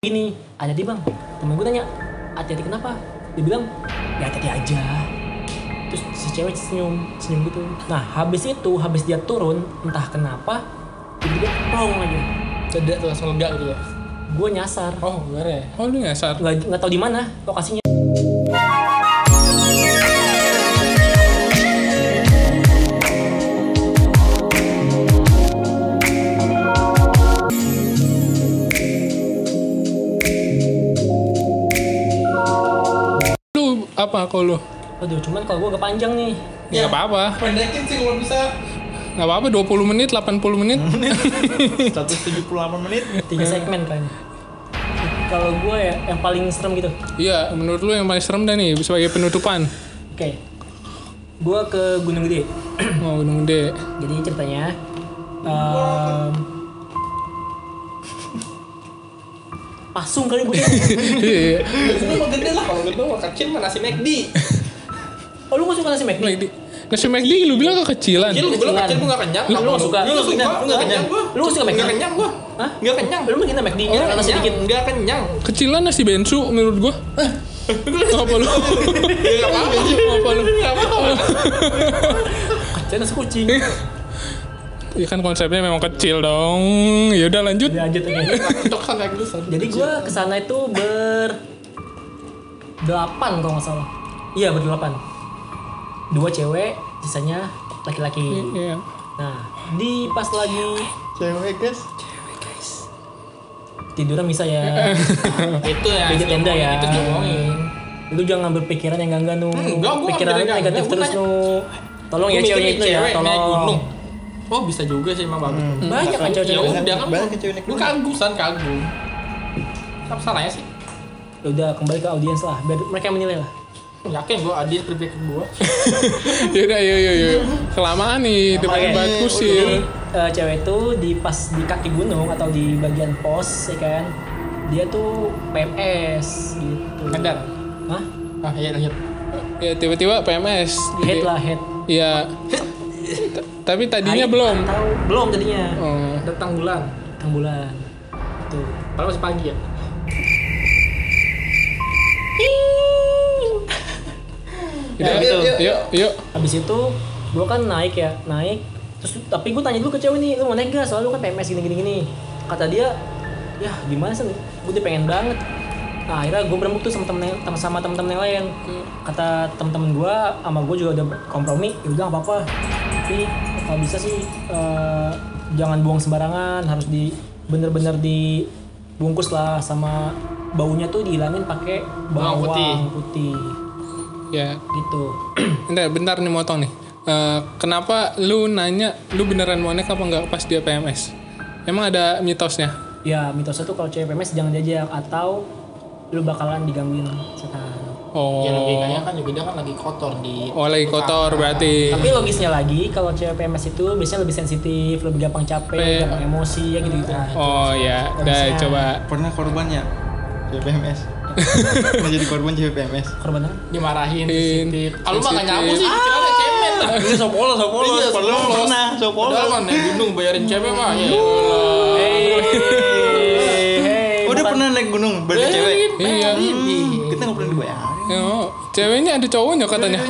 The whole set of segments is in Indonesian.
Gini, hati-hati bang, temen gue tanya, hati-hati kenapa? Dia bilang, ya hati-hati aja. Terus si cewek senyum gitu. Nah habis dia turun, entah kenapa, tiba-tiba plong aja. Tidak tuh langsung lega gitu ya? Gue nyasar. Oh bener ya? Oh lu nyasar? Nggak tahu di mana lokasinya. Lu apa kalau lu? Aduh, cuman kalau gue agak panjang nih. Ya nggak apa-apa. Pendekin sih kalau bisa. Nggak apa-apa 20 menit, 80 menit. 178 menit. 3 segmen kan. Kalau gue ya yang paling serem gitu. Iya, menurut lu yang paling serem dah nih sebagai penutupan. Oke. Gue ke Gunung Gede. Oh, Gunung Gede. Jadi ceritanya pasung kali gue. Iya. Itu mah gede lah, kalau gede mah kecil mah nasi McD. Oh lu gak suka nasi McD? McD. Nasi McD lu bilang kekecilan. Kecil, gue bilang kecil gue gak kenyang. Lu gak suka? Gue gak suka, gue gak kenyang gue. Lu gak suka McD? Gak kenyang gue. Hah? Gak kenyang. Lu mungkin McD kan karena sedikit. Gak kenyang. Kecilan nasi bensu menurut gua. Apa lu? Ya gak apa-apa. Apa lu? Gak apa-apa. Kacau nasi kucing. Ya kan konsepnya memang kecil dong. Ya udah lanjut. Lanjut aja. Untuk sana gitu. Jadi gue kesana itu berdelapan kalau nggak salah. Iya berdelapan. 2 cewek, sisanya laki-laki. Iya. Nah, di pas lagi Cewek guys. tiduran bisa ya. Itu ya. Pijat tenda ya. Itu ngomongin. Lu jangan berpikiran yang enggak nu. Enggak, gua Pikiran nggak negatif enggak, terus gua nu. Tolong ya ceweknya itu ya, cewek naik tolong. gunung. Oh bisa juga sih emang bagus. Banyak kan Ya cewek-cewek. udah kan. Banyak cewek naik Lu gunung. kagum. Apa salahnya sih? Ya udah kembali ke audiens lah, biar mereka yang menilai lah. Yakin gue Adi berpikir gue. Ya udah yuk. Kelamaan nih depan Oke. banget Jadi kusir. cewek itu di kaki gunung atau di bagian pos ya kan, dia tuh PMS gitu. Ngedar. Hah? Ah iya lanjut. Ya tiba-tiba PMS. Head lah head. Iya. Tapi tadinya belum. Tahu belum tadinya. Oh. Datang bulan. Tang bulan. Tuh. Padahal masih pagi ya. Udah, gitu. Yuk. Habis itu gua kan naik. Terus tapi gua tanya dulu ke cewek nih, lu mau naik gak? Soalnya lu kan PMS gini. Kata dia, ya gimana sih? Gua udah pengen banget. Nah, akhirnya gue berembuk tuh sama temen-temen yang lain. Kata temen-temen gue sama gue juga udah kompromi, ya udah nggak apa-apa. Tapi kalau bisa sih jangan buang sembarangan, harus bener-bener dibungkus lah, sama baunya tuh dihilangin pakai bawang putih. Ya. Gitu. Bentar nih motong nih. Kenapa lu nanya lu beneran mau naik apa enggak pas dia PMS? Emang ada mitosnya? Ya mitosnya tuh kalau cewek PMS jangan diajak, atau lu bakalan digangguin setan. Oh. Ya logikanya kan juga dia kan lagi kotor di. Oh lagi kotor berarti. Tapi logisnya lagi, kalau cewek PMS itu biasanya lebih sensitif, lebih gampang capek, gampang emosi ya gitu-gitu. Oh ya, udah Logisnya. coba. Pernah korbannya cewek PMS. Pernah jadi korban cewek PMS. Korban apa? Dimarahin, In, sensitif. Kalau mah gak sensitif. nyapu sih, dikira cemen lah. Ini sopolos. Iya, Pernah sopolos. Padahal mah naik gunung bayarin cewek mah ya. Udah pernah naik gunung bareng cewek. Iya. Kita nggak pernah dibayarin. Oh, ceweknya ada cowoknya katanya.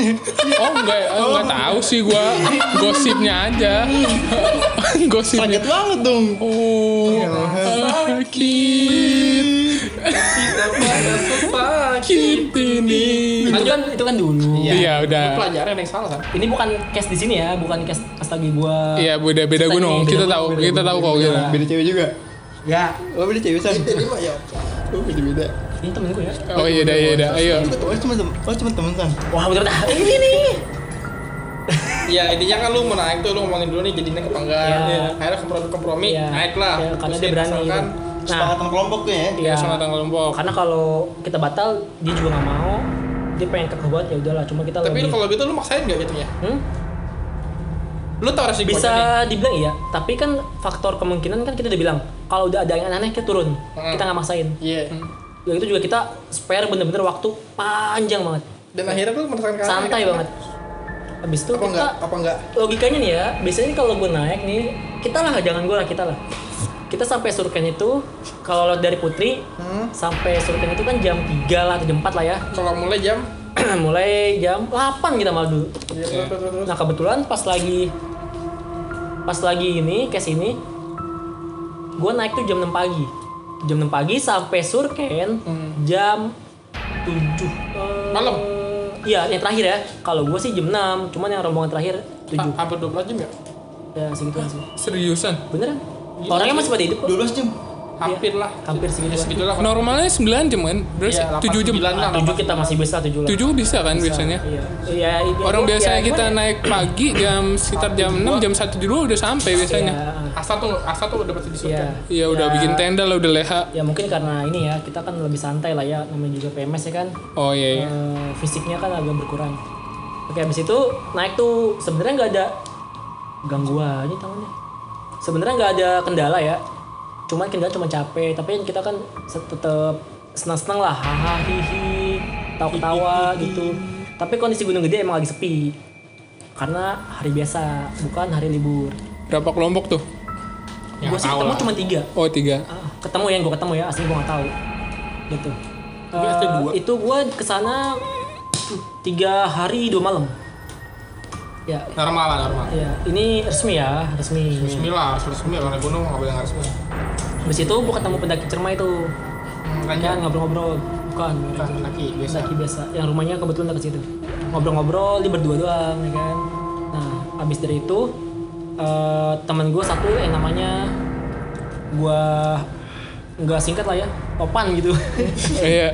Oh enggak tahu sih gua. Gosipnya aja. Gosipnya. Sakit banget dong. Oh, sakit ini. Itu kan dulu. Iya, udah. Itu pelajaran yang salah kan. Ini bukan case di sini ya, bukan case pas lagi gua. Iya, beda Ceritanya gunung. beda Kita tahu kok gitu. Beda cewek juga. Ya. Oh beda cewek san. Ini mah ya. Beda. Ini temen gua ya. Oh iya udah. Ayo. Oh cuma temen san. Wah, bener dah. Ini nih. Ya intinya kan lu mau naik tuh lu ngomongin dulu nih jadi naik apa enggak. Iya. Akhirnya kompromi Iya. naik lah. Iya, karena Terus dia berani misalkan, gitu. Nah, Kesepakatan kelompok tuh ya. iya. Sama tanggal kelompok. Karena kalau kita batal, dia juga nggak mau. Dia pengen kekeh buat, ya udahlah. Cuma kita Tapi lebih. kalau gitu lu maksain gak jatuhnya? Lu tau resikonya nih. Bisa dibilang iya, tapi kan faktor kemungkinan kan kita udah bilang kalau udah ada yang aneh kita turun, kita nggak maksain. Iya. Ya itu juga kita spare bener-bener waktu panjang banget, Dan akhirnya lu merasakan kayak santai banget. Habis itu Apa kita enggak? logikanya nih ya, biasanya kalau gue naik nih, kita lah jangan gue lah kita lah. kita sampai Surken itu kalau lewat dari Putri sampai Surken itu kan jam 3 lah atau jam 4 lah ya. Kalau mulai jam Mulai jam 8 kita malah dulu. Nah kebetulan pas lagi ini case ini gue naik tuh jam 6 pagi. Jam 6 pagi sampai Surken jam 7 Malam? Iya yang terakhir ya. Kalau gue sih jam 6, cuman yang rombongan terakhir 7. hampir 12 jam ya? Ya segituan sih. Seriusan? Beneran? Orangnya masih pada hidup kok. 12 jam. Hampir lah. Hampir segituan. Segitulah. Normalnya 9 jam kan? Berarti Iya, 7 jam. 8, 9 lah. 7 kita masih bisa 7 lah. 7 bisa kan biasanya? Iya. Iya, Orang biasanya kita naik naik pagi jam sekitar jam 6, jam 1 dulu udah sampai biasanya. Asa tuh udah pasti Iya. disurken. Iya udah Ya, bikin tenda lah, udah leha. Ya mungkin karena ini ya, kita kan lebih santai lah ya, namanya juga PMS ya kan. Oh iya. Fisiknya kan agak berkurang. Oke, habis itu naik tuh sebenarnya nggak ada gangguan ini tangannya. Sebenarnya nggak ada kendala ya. Cuman kendala cuma capek, tapi kita kan tetap senang-senang lah, hahaha hihi, tawa-tawa gitu. Tapi kondisi Gunung Gede emang lagi sepi. Karena hari biasa, bukan hari libur. Berapa kelompok tuh? Ya, Gue sih tahu ketemu lah. cuma 3. Oh 3. Ketemu yang gue ketemu ya, asli gue nggak tahu gitu. Tapi asli 2. Itu gue kesana 3 hari 2 malam. Ya, Normal lah, normal. ya ini resmi ya, resmi. Bismillah, harus resmi orang gunung nggak boleh nggak resmi. Habis itu gue ketemu pendaki Cermai tuh, kan Ranjang, ngobrol-ngobrol, bukan pendaki biasa. pendaki biasa. Yang rumahnya kebetulan dekat situ. Ngobrol-ngobrol, dia berdua doang, ya kan. Nah, habis dari itu teman gue satu yang namanya gue nggak singkat lah ya, Topan gitu. Iya.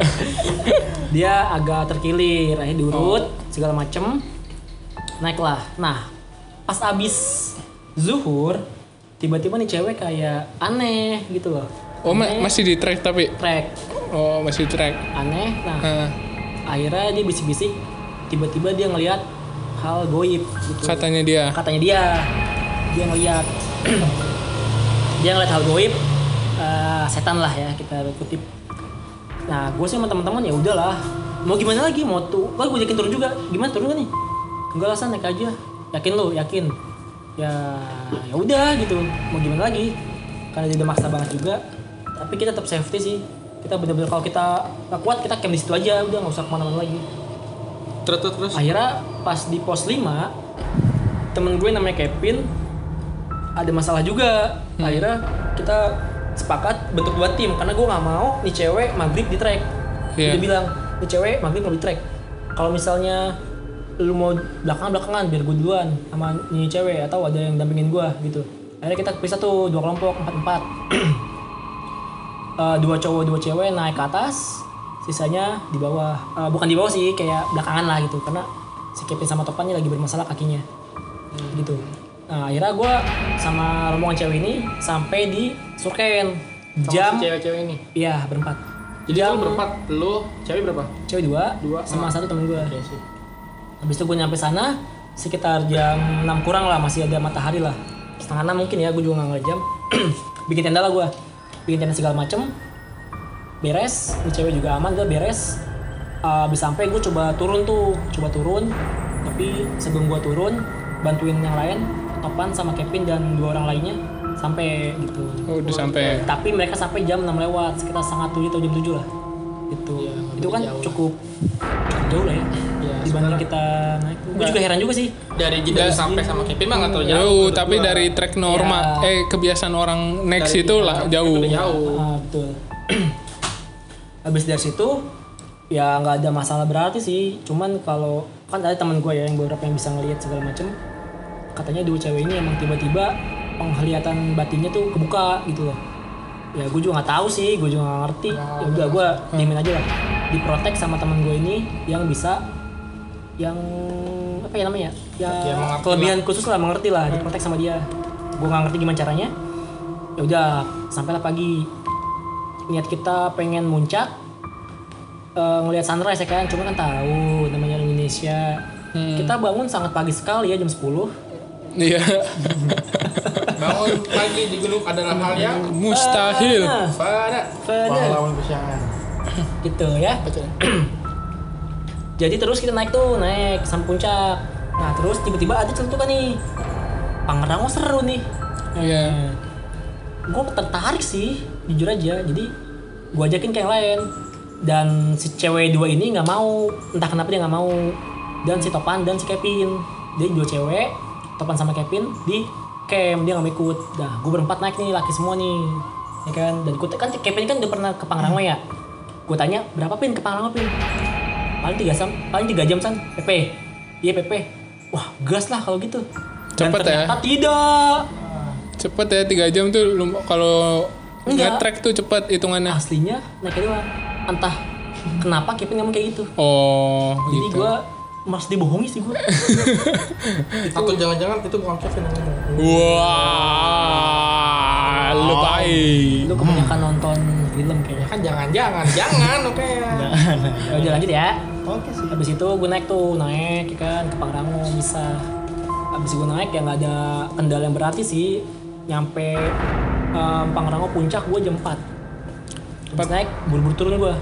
Dia agak terkilir, akhirnya diurut segala macem, naiklah. Nah pas abis zuhur tiba-tiba nih cewek kayak aneh gitu loh. Oh Aneh, masih di track tapi. track Oh masih di track. aneh. Nah Nah, akhirnya dia bisik-bisik, tiba-tiba dia ngelihat hal goib gitu. katanya dia. Katanya dia ngelihat dia ngeliat hal goib, setan lah ya kita kutip. Nah gue sih sama teman-teman ya udahlah, mau gimana lagi, mau tuh gue yakin turun juga, gimana turun gak nih? Enggak lah, San, naik aja. Yakin lo? Yakin. Ya udah gitu, mau gimana lagi, karena dia udah maksa banget juga. Tapi kita tetap safety sih, kita bener-bener kalau kita gak kuat kita camp di situ aja, udah nggak usah kemana-mana lagi. Terus. Akhirnya pas di pos 5 temen gue namanya Kevin ada masalah juga. Akhirnya kita sepakat bentuk 2 tim karena gue nggak mau nih cewek maghrib di trek. Iya. Dia bilang nih cewek maghrib mau di trek. Kalau misalnya lu mau belakangan biar gue duluan sama nih cewek atau ada yang dampingin gue gitu. Akhirnya kita pisah tuh 2 kelompok 4-4. 2 cowok 2 cewek naik ke atas, sisanya di bawah. Bukan di bawah sih, kayak belakangan lah gitu karena si Kevin sama Topannya lagi bermasalah kakinya gitu. Nah akhirnya gue sama rombongan cewek ini sampai di Surken jam Si cewek-cewek ini. iya berempat. Jadi lu berempat, lu cewek berapa? Cewek 2 Dua. sama satu temen gue. Oke sih. Habis itu gue nyampe sana sekitar jam 6 kurang lah, masih ada matahari lah, 5:30 mungkin ya, gue juga nggak ngeliat jam. Bikin tenda lah gue, bikin tenda segala macem, beres. Ini cewek juga aman, udah beres. Habis sampai gue coba turun, tapi sebelum gue turun bantuin yang lain, Topan sama Kevin dan 2 orang lainnya sampai gitu. Oh udah sampai. Tapi mereka sampai jam 6 lewat, sekitar 6:30 atau jam 7 lah. Gitu. Iya, Itu kan jauh lah. cukup jauh lah ya. Iya, Dibanding sebenarnya. kita naik. Gue juga heran juga sih. Dari Jeddah sampai sama Kevin mah nggak terlalu jauh. Jauh, tapi Berdua. dari track normal, Ya. kebiasaan orang next Dari- itu lah jauh. Udah jauh. Betul. Habis dari situ ya nggak ada masalah berarti sih. Cuman kalau kan ada teman gue ya yang beberapa yang bisa ngelihat segala macem. Katanya 2 cewek ini emang tiba-tiba penglihatan batinnya tuh kebuka gitu loh. Ya gue juga nggak tahu sih, gue juga nggak ngerti. Ya udah gue diemin aja lah. Diprotek sama teman gue ini yang bisa, yang apa ya namanya? Ya Ya, mengerti kelebihan khusus lah, mengerti lah. Diprotek sama dia. Gue nggak ngerti gimana caranya. Ya udah, sampailah pagi. Niat kita pengen muncak, ngelihat sunrise ya kan. Cuma kan tahu namanya Indonesia. Kita bangun sangat pagi sekali ya, jam 10. Iya. Bangun pagi di gunung adalah hal yang Mustahil. pada. Pahlawan kesiangan. Gitu ya. Jadi terus kita naik sampai puncak. Nah terus tiba-tiba ada celutukan nih, Pangrango seru nih. Iya. gue tertarik sih jujur aja, jadi gue ajakin ke yang lain dan si cewek dua ini nggak mau, entah kenapa dia nggak mau, dan si Topan dan si Kevin, dia dua cewek, Topan sama Kevin di camp, dia nggak mau ikut. Dah gue berempat naik nih, laki semua nih ya kan, dan gue kan Kevin kan udah pernah ke Pangrango ya, gue tanya berapa Pin ke Pangrango Pin, paling 3 jam San, PP, iya PP, wah gas lah kalau gitu. Dan Cepet ya? ternyata tidak. Cepet ya 3 jam tuh kalau Enggak. nge-track tuh cepet hitungannya. Aslinya naiknya doang. Entah kenapa Kevin ngomong kayak gitu. Oh, Jadi gitu. gue masih dibohongi sih gue. Atau jangan-jangan itu bukan Kevin yang ngomong. Wah, lebay. Lu kebanyakan nonton film kayaknya. Kan jangan oke. Ya udah lanjut ya. Oke sih. Habis itu gue naik ya kan ke Pangrango bisa. Habis gue naik ya nggak ada kendala yang berarti sih. Nyampe Pangrango puncak gue jam 4. Pas naik buru-buru turun gue.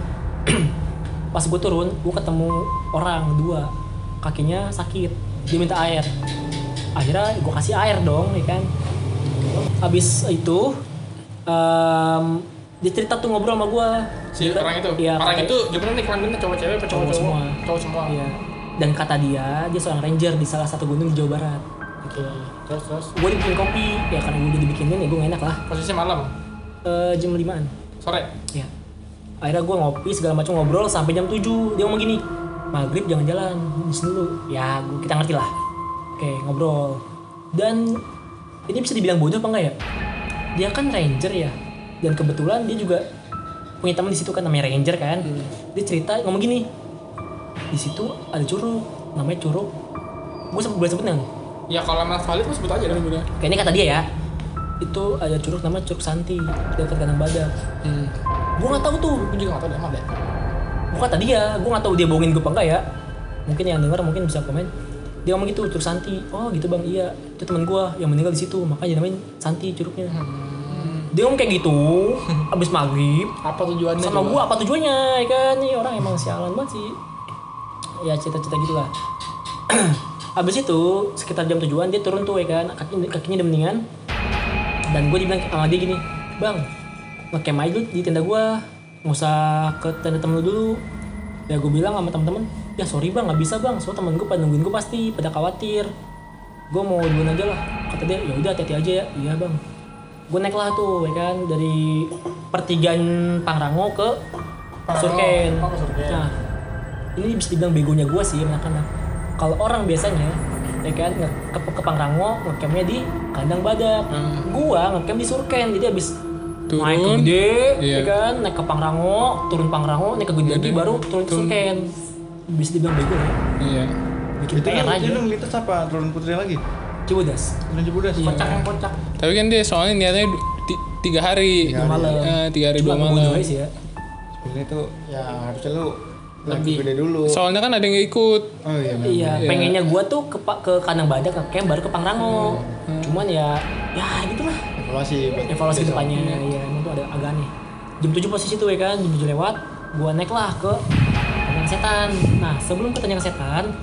Pas gue turun, gue ketemu orang 2, kakinya sakit, dia minta air. Akhirnya gue kasih air dong, ya kan. Habis itu dia cerita tuh ngobrol sama gue. Si orang itu. Iya, Orang pakai- itu gimana nih kelaminnya cowok cewek apa Cowok cowok semua. Cowok semua. Iya. Dan kata dia seorang ranger di salah satu gunung di Jawa Barat. Oke. Terus Gue dibikin kopi, ya karena gue udah dibikinin ya gue gak enak lah. posisi malam, Jam 5-an. sore. Ya. Akhirnya gue ngopi segala macam ngobrol sampai jam 7. Dia ngomong gini, maghrib jangan jalan di sini dulu. Ya kita ngerti lah. Oke ngobrol. Dan ini bisa dibilang bodoh apa enggak ya? Dia kan ranger ya. Dan kebetulan dia juga punya teman di situ kan namanya ranger kan. Dia cerita ngomong gini, di situ ada curug, namanya curug. Gue boleh sebut nggak? Ya kalau emang valid lu sebut aja dah. Kayaknya kata dia ya. Itu ada curug namanya Curug Santi dekat Kandang Badak. Gue nggak tahu tuh. Gue juga nggak tahu deh, emang deh. Bukan kata dia, gue nggak tahu dia bohongin gue apa enggak ya. Mungkin yang denger mungkin bisa komen. Dia ngomong gitu, Curug Santi. Oh gitu bang, iya. Itu teman gue yang meninggal di situ, makanya dinamain Santi curugnya. Dia ngomong kayak gitu, abis maghrib. Apa tujuannya? Sama coba? gue apa tujuannya, ya kan? Nih orang emang sialan banget sih. Ya cerita-cerita gitulah. Abis itu sekitar jam 7-an dia turun tuh ya kan, kakinya udah mendingan. Dan gue dibilang sama dia gini, bang ngecamp aja dulu di tenda gue, nggak usah ke tenda temen lu dulu. Ya gue bilang sama temen-temen, ya sorry bang nggak bisa bang, soalnya temen gue pada nungguin gue pasti, pada khawatir. Gue mau duluan aja lah, kata dia. Ya udah hati-hati aja ya. Iya bang. Gue naik lah tuh ya kan dari pertigaan Pangrango ke Surken. Oh, ke Surken. Nah ini bisa dibilang begonya gue sih anak-anak. Kalau orang biasanya ya kan ke Pangrango ngecampnya di Kandang Badak. Gua ngecamp di Surken, jadi abis Turun, naik ke Gede, iya. ya kan, naik ke Pangrango, turun Pangrango, naik ke Gede lagi, baru turun ke Surken. Bisa dibilang bego ya, Iya. bikin Itu PR aja. lu lintas apa? Turun Putri lagi? Cibodas. Turun Cibodas? Iya. Kocak yang kocak. Tapi kan dia soalnya niatnya 3 hari. 3 hari. Malam. 3 hari 2 Cuma malam. bodoh aja sih ya. Sebenarnya itu ya harusnya lu Lebih. gede dulu. Soalnya kan ada yang ikut. Oh iya benar. Iya, Iya. pengennya gua tuh ke Kandang Badak ngecamp baru ke Pangrango. Cuman ya gitulah. Evaluasi buat Evaluasi besok. depannya ya emang tuh ada agak aneh. Jam 7 posisi tuh ya kan, jam 7 lewat, gua naik lah ke Tanjang Setan. Nah, sebelum ke Tanjang Setan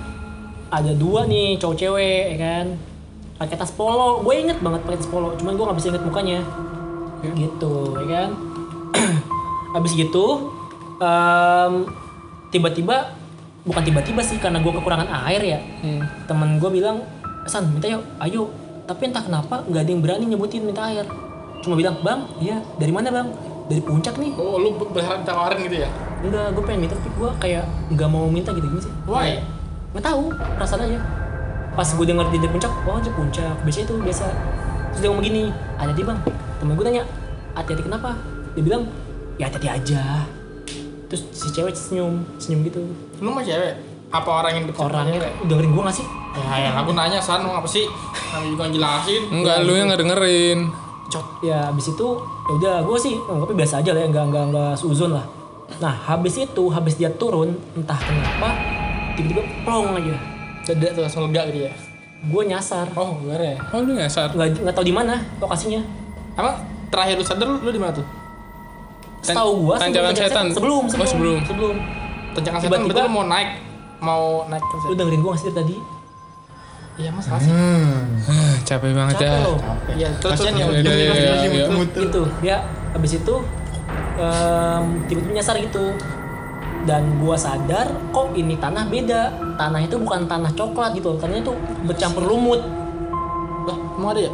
ada 2 nih cowok cewek ya kan. Pakai tas polo, gue inget banget pakai tas polo, cuman gue nggak bisa inget mukanya. Gitu, ya kan. Habis gitu tiba-tiba, bukan tiba-tiba sih karena gue kekurangan air ya. Temen gue bilang, San minta yuk, ayo. Tapi entah kenapa nggak ada yang berani nyebutin minta air. Cuma bilang, bang, iya dari mana bang? Dari puncak nih. Oh, lu berharap ditawarin gitu ya? Enggak, gue pengen minta tapi gue kayak nggak mau minta gitu gini sih. Why? Nggak tahu, perasaan aja. Pas gue denger di puncak, oh di puncak, biasanya itu biasa. Terus dia ngomong gini, hati-hati bang. Temen gue nanya, hati-hati kenapa? Dia bilang, ya hati-hati aja. Terus si cewek senyum gitu. Lu mah cewek? Apa orang yang dekat sama Orangnya cewek? dengerin gue nggak sih? Ya aku nanya San, mau apa sih? Kami juga jelasin. Enggak, lu yang ngedengerin. Ya habis itu ya udah gue sih anggapnya biasa aja lah ya, nggak seuzon lah. Nah habis dia turun entah kenapa tiba-tiba plong aja. Dada tuh langsung lega gitu ya? Gue nyasar, Oh, bener ya? Oh, lu nyasar. nggak tahu di mana lokasinya. Emang terakhir lu sadar lu di mana tuh? Setahu gue Tanjakan Setan. sebelum Oh, sebelum. Tanjakan setan Tiba-tiba- berarti lu mau naik ke Lu setan. dengerin gue nggak sih dari tadi? Iya masalah sih. Capek banget Capek ya. loh. Iya terus Kasian ya, Iya, iya, iya, iya. muter-muter. Gitu ya, habis itu tiba-tiba nyasar gitu. Dan gua sadar kok ini tanah beda. Tanah itu bukan tanah coklat gitu, tanahnya tuh bercampur lumut. lah emang ada ya?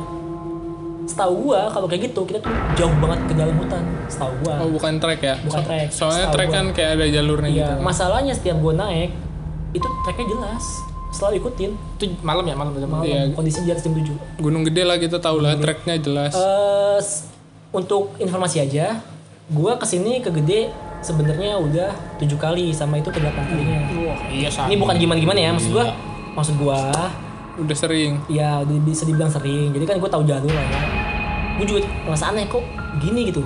Setahu gua kalau kayak gitu kita tuh jauh banget ke dalam hutan. Setahu gua. Oh bukan trek ya? Bukan trek. Soalnya Setahu trek gua. kan kayak ada jalurnya Iya, gitu. masalahnya setiap gua naik itu treknya jelas. Selalu ikutin. Itu malam ya malam. Malam, Iya. kondisi di atas jam 7. Gunung Gede lah kita tahu lah treknya jelas. Untuk informasi aja, gua kesini ke Gede sebenarnya udah 7 kali sama itu ke 8 kalinya. Wah iya sama. Ini bukan gimana-gimana ya, maksud gua Udah sering. ya bisa dibilang sering. Jadi kan gua tahu jalur lah ya. Gua juga ngerasa aneh kok gini gitu.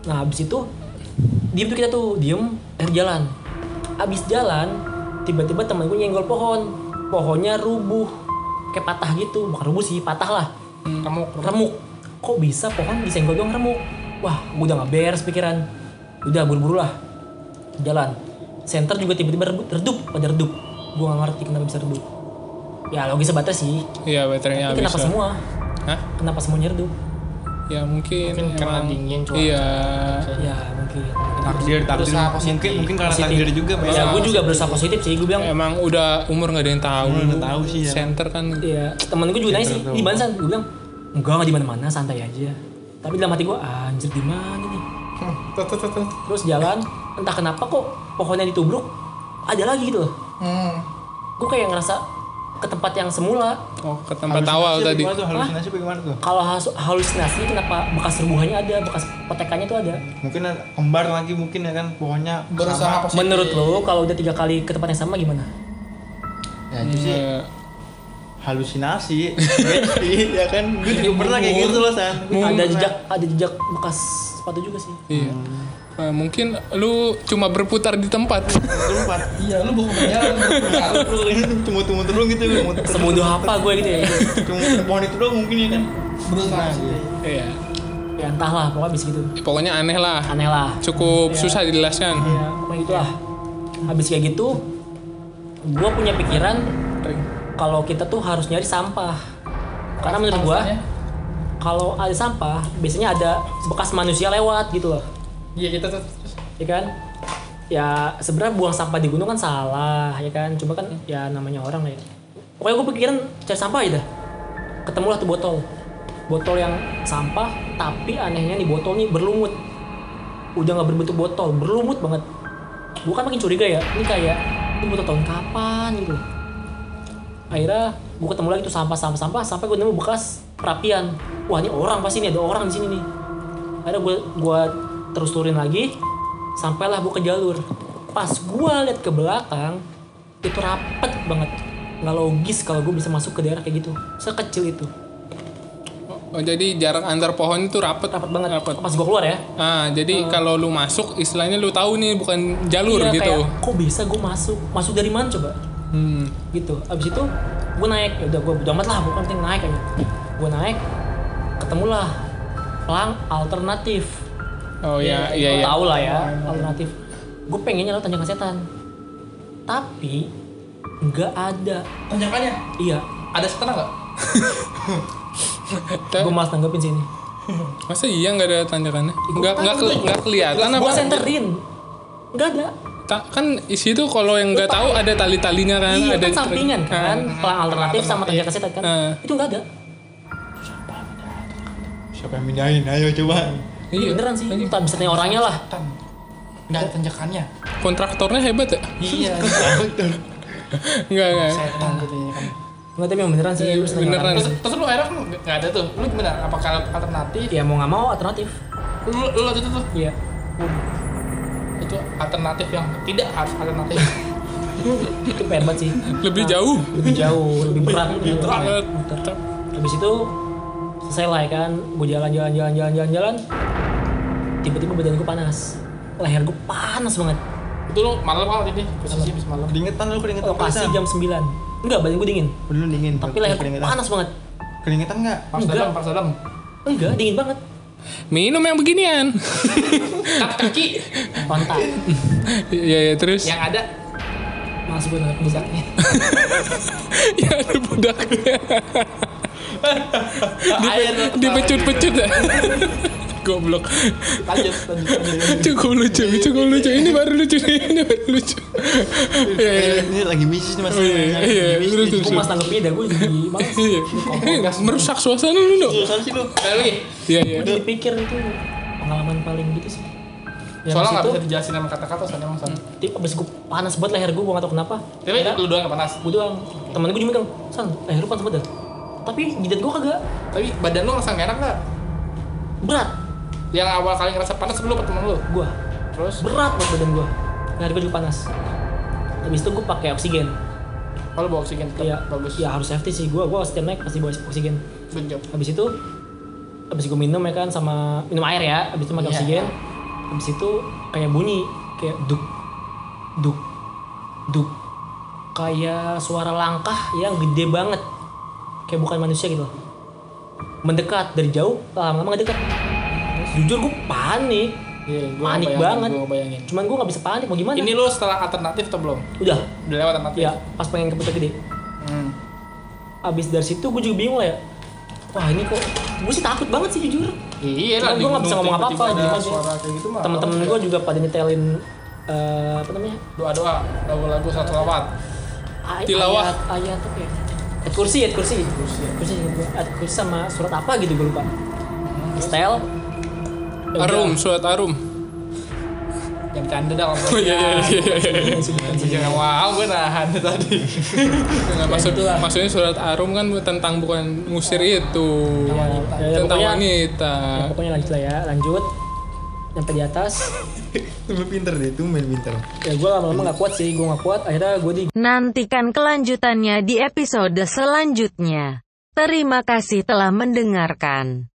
Nah, habis itu diem tuh kita tuh jalan. Abis jalan, tiba-tiba temen gue nyenggol pohon. Pohonnya rubuh, kayak patah gitu. Bukan rubuh sih, patah lah. Remuk. Kok bisa pohon disenggol doang remuk? Wah, gue udah gak beres pikiran. Udah buru-buru lah jalan. Center juga tiba-tiba redup. Gue gak ngerti kenapa bisa redup. Ya logisnya batas sih. Iya baterainya Tapi habis kenapa lah. semua? Hah? Kenapa semuanya redup? Ya mungkin karena emang- dingin cuaca. Iya. Ya mungkin. Takdir Berusaha positif. mungkin karena Positif. takdir juga Pak. Ya gue juga berusaha positif sih. Gue bilang Emang udah umur nggak ada yang tahu. Umur nggak tahu sih ya. Center kan. iya, temen gue juga nanya sih, di mana San? Gue bilang, enggak di mana-mana, santai aja. Tapi dalam hati gue, anjir di mana nih? Tuh. Terus jalan, entah kenapa kok pohonnya ditubruk, ada lagi gitu loh. Gue kayak ngerasa ke tempat yang semula. Oh ke tempat awal tadi. Halusinasi bagaimana tuh? Kalau halusinasi kenapa bekas rubuhannya ada, bekas petekannya tuh ada. Mungkin ada kembar lagi mungkin ya kan pohonnya Berusaha positif. Menurut lo, kalau udah 3 kali ke tempat yang sama gimana? ya itu sih Iya. halusinasi berarti ya kan gue juga pernah kayak gitu loh San. Ada jejak bekas sepatu juga sih. Iya. Mungkin lu cuma berputar di tempat. Tempat Iya lu bukan berjalan. cuma terus gitu muter Sebodoh apa gue gitu ya. cuma pohon itu doang mungkin ya kan. Berusaha. Iya. Ya entahlah, pokoknya abis gitu. Pokoknya aneh lah. Aneh lah. Cukup susah dijelaskan. Ya, pokoknya itulah. Habis kayak gitu, gue punya pikiran kalau kita tuh harus nyari sampah. Karena menurut gue, kalau ada sampah, biasanya ada bekas manusia lewat gitu loh. Iya kita tuh. Ya kan? Ya sebenarnya buang sampah di gunung kan salah, ya kan? Cuma kan ya namanya orang lah ya. Pokoknya gue pikiran cari sampah aja dah. Ketemulah tuh botol. Botol yang sampah, tapi anehnya nih botol nih berlumut. Udah nggak berbentuk botol, berlumut banget. Gue kan makin curiga ya, ini kayak ini botol tahun kapan gitu. Akhirnya gue ketemu lagi tuh sampah sampai gue nemu bekas perapian. Wah ini orang pasti nih, ada orang di sini nih. Akhirnya gue terus turunin lagi, sampailah gue ke jalur. Pas gue lihat ke belakang, itu rapet banget. Nggak logis kalau gue bisa masuk ke daerah kayak gitu, sekecil itu. Oh jadi jarak antar pohon itu rapet. Rapet banget. Rapet. Pas gue keluar ya. Jadi kalau lu masuk istilahnya lu tahu nih bukan jalur Iya, gitu. kayak, kok bisa gue masuk dari mana coba? Gitu. Abis itu gue naik, ya udah gue bodo amat lah, bukan penting naik aja. Gue naik, ketemulah pelang alternatif. Oh iya iya. Tahu lah ya, alternatif. Gue pengennya lewat tanjakan setan, tapi nggak ada. Tanjakannya Iya, ada setelah nggak? gue malas nanggepin sini. Masa iya nggak ada tanjakannya? Nggak kelihatan apa? Gue senterin, nggak ada. Kan isi itu kalau yang nggak tahu ada tali-talinya kan, Iya, ada kan sampingan kan, pelang alternatif sama tanjakan setan kan. Itu nggak ada. Siapa yang mindahin? Ayo coba. Iya beneran sih, itu tak bisa tanya orangnya lah. Nggak ada tanjakannya. Kontraktornya hebat ya? Iya. Enggak. Setan gitu ya kan. Nggak, tapi yang beneran sih. Terus nanya Beneran. orangnya. Terus lu akhirnya kan nggak ada tuh. Lu gimana? Apakah alternatif? Ya mau nggak mau alternatif. Lu waktu itu tuh. Iya. Itu alternatif yang tidak harus alternatif. Itu hebat sih. Lebih jauh. Lebih jauh, lebih berat. Berat. Muter. Habis itu selesai lah ya kan, gue jalan. Tiba-tiba badan gue panas, leher gue panas banget. Itu lu malam kan ini posisi habis malam. Keringetan lu keringetan. Lokasi San? jam 9. Enggak, badan gue dingin. Belum dingin. Tapi leher gue keringetan. panas banget. Keringetan enggak? Pas dalam. Enggak, dingin banget. Minum yang beginian. Kaki Kontak. Iya terus. yang ada Males gue ngeliat budaknya. Ya ada budaknya. Dipecut-pecut ya. Goblok. Lanjut. Cukup lucu. Ini baru lucu nih. Iya. Ini lagi bisnis nih mas. Iya, terus. Gue mas tanggepin dah, gue jadi males. Iya. Merusak suasana lu, Dok. Susah sih lu. Sekali lagi. Iya. Gue jadi pikir itu pengalaman paling gitu sih. Ya, Soalnya nggak abis bisa dijelasin sama kata-kata soalnya emang San. abis gue panas banget leher gue gak tau kenapa. Tapi lu doang yang panas. Gue doang. Temen gue juga bilang, San, leher lu panas banget dah. Tapi jidat gue kagak. Tapi badan lu ngerasa nggak enak nggak? Berat. Yang awal kali ngerasa panas lu apa temen lu? Gue. Terus? Berat banget badan gue. Leher gue juga panas. Habis itu gue pakai oksigen. Kalau bawa oksigen tetap Iya, bagus. ya harus safety sih. Gue setiap naik pasti bawa oksigen. Good job. Habis itu gue minum ya kan sama minum air ya. Habis itu pakai Iya. oksigen. Habis itu kayak bunyi kayak duk kayak suara langkah yang gede banget. Kayak bukan manusia gitu. Mendekat dari jauh, lama-lama ngedekat. Jujur gue panik. Iya, gua Panik ngebayangin, banget. Gua ngebayangin. Cuman gue gak bisa panik, mau gimana? Ini lu setelah alternatif atau belum? Udah, Udah lewat alternatif? ya pas pengen ke Puncak Gede. Abis dari situ gue juga bingung lah ya. Wah ini kok, gue sih takut banget sih jujur. Iya Cuman lah. gue gak bisa ngomong apa-apa, Ada diem aja. suara kayak gitu mah. Temen-temen gue juga pada nyetelin apa namanya? Doa-doa, lagu-lagu salawat. Tilawah. Ayat apa ya? Ayat kursi ayat kursi sama surat apa gitu gue lupa. Style. Arum, surat arum. Yang canda dah. Oh iya. Jangan wow, gue nahan tadi. Nggak, maksudnya surat arum kan tentang bukan ngusir itu. Tentang wanita. Ya, pokoknya lanjut lah ya, lanjut. Sampai di atas. Tumben pinter deh, tumben pinter. Ya gue lama-lama gak kuat sih, gue gak kuat. Akhirnya gue Nantikan kelanjutannya di episode selanjutnya. Terima kasih telah mendengarkan.